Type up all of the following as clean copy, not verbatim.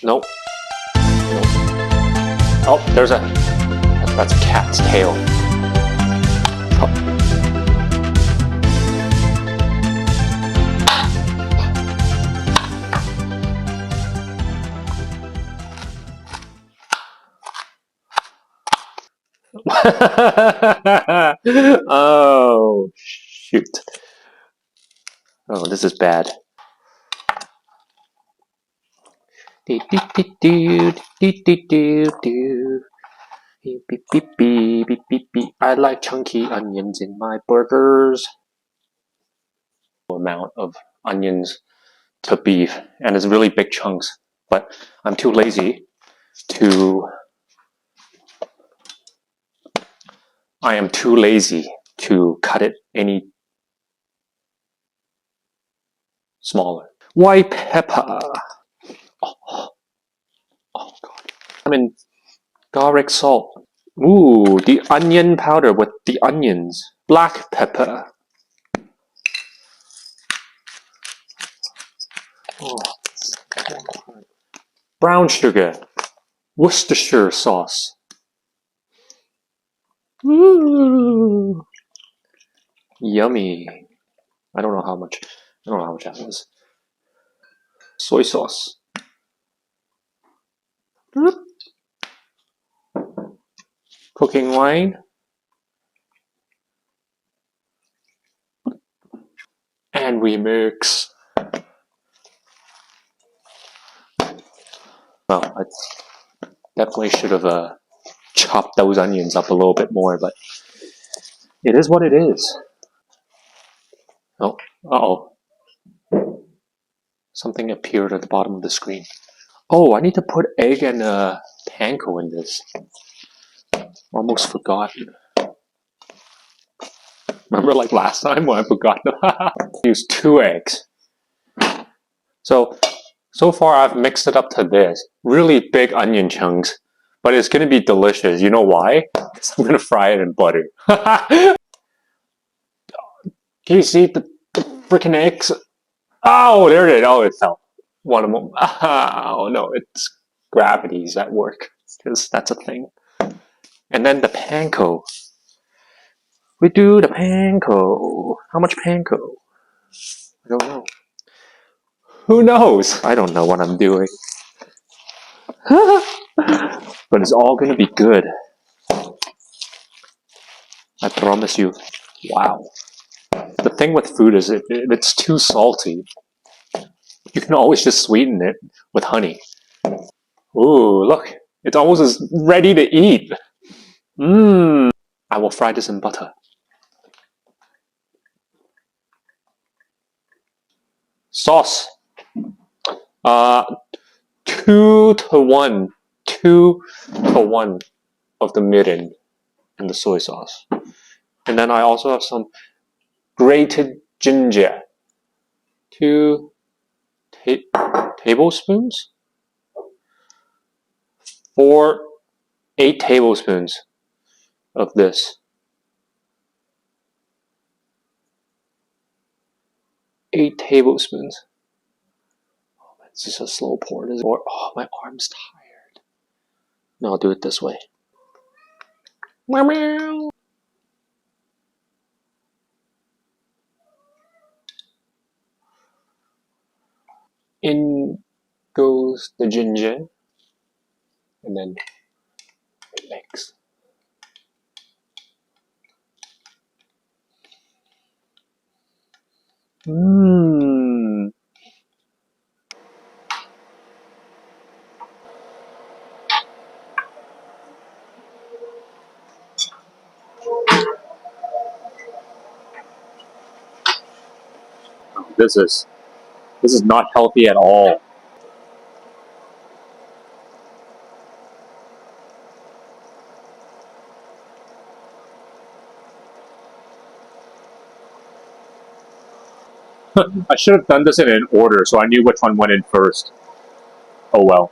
Nope. Nope. Oh, there's a... That's a cat's tail. Oh. Oh, shoot. Oh, this is bad. I like chunky onions in my burgers. Amount of onions to beef, and it's really big chunks, but I'm too lazy to... I am too lazy to cut it any smaller. White pepper. Oh, oh god. I mean, garlic salt. Ooh, the onion powder with the onions. Black pepper. Oh. Brown sugar. Worcestershire sauce. Ooh. Yummy. I don't know how much that is. Soy sauce. Cooking wine. And we mix. Well, I definitely should have chopped those onions up a little bit more, but it is what it is. Oh, uh-oh. Something appeared at the bottom of the screen. Oh, I need to put egg and panko in this. Almost forgotten. Remember like last time when I forgot to use 2 eggs. So far I've mixed it up to this. Really big onion chunks. But it's going to be delicious. You know why? Because I'm going to fry it in butter. Can you see the freaking eggs? Oh, there it is. Oh, it fell. One of them. Oh, no, it's gravity's at work. Because that's a thing. And then the panko. We do the panko. How much panko? I don't know. Who knows? I don't know what I'm doing. But it's all gonna be good. I promise you. Wow. The thing with food is if it's too salty, you can always just sweeten it with honey. Ooh, look. It's almost as ready to eat. Mmm. I will fry this in butter. Sauce. 2 to 1. 2 to 1 of the mirin and the soy sauce. And then I also have some grated ginger. 2 tablespoons? 8 tablespoons of this. 8 tablespoons. Oh, it's just a slow pour. Oh, my arm's tired. No, I'll do it this way. In goes the ginger, and then it mix. Mmm. This is not healthy at all. I should have done this in an order so I knew which one went in first. Oh well.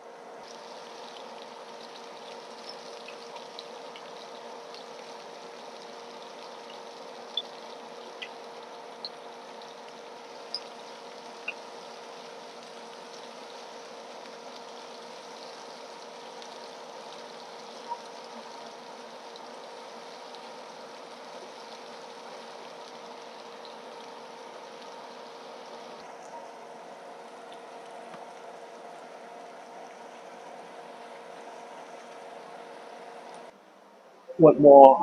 What more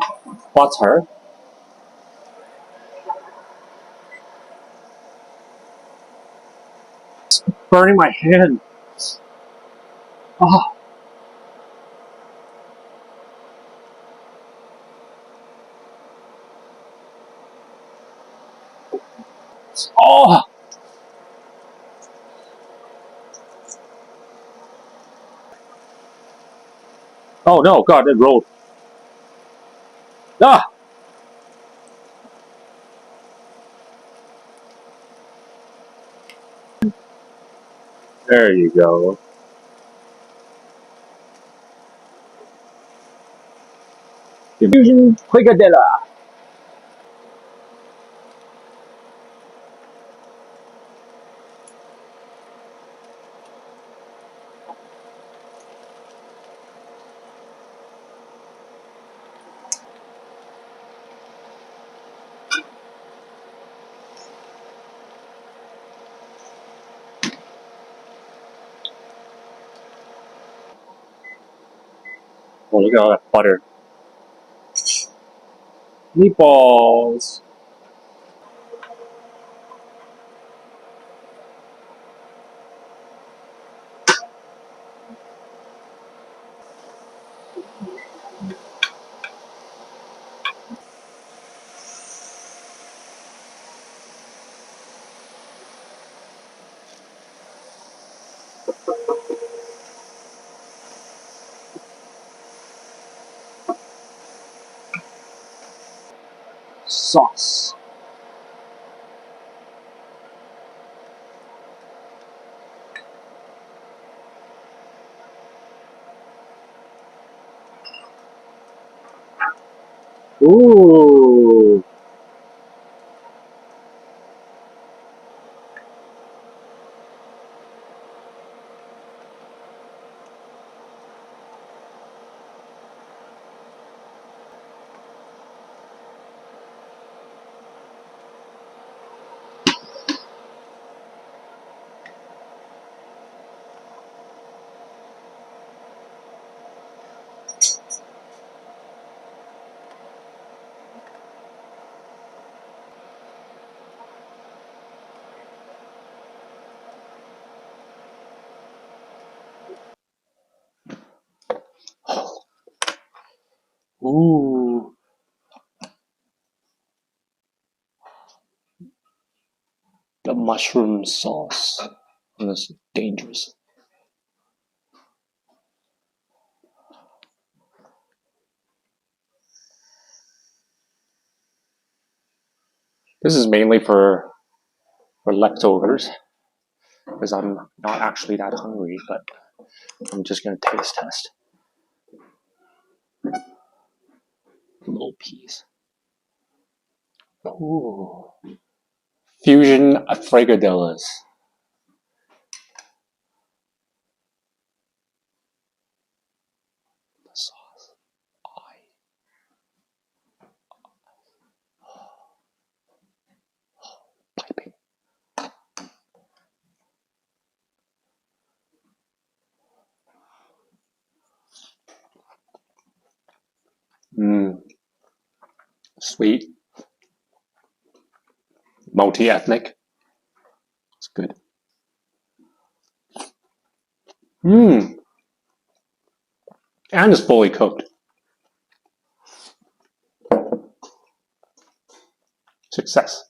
butter? It's burning my hand. Oh. Oh. Oh no, God, it rolled. Ah! There you go. Diffusion Quigadilla. Oh, look at all that butter. Meatballs. Sauce. Ooh. Ooh. The mushroom sauce. That's dangerous. This is mainly for leftovers, because I'm not actually that hungry, but I'm just gonna taste test. Little piece. Ooh. Fusion fricadillas. The sauce. Piping. Mmm. Sweet. Multi-ethnic. It's good. Mmm. And it's fully cooked. Success.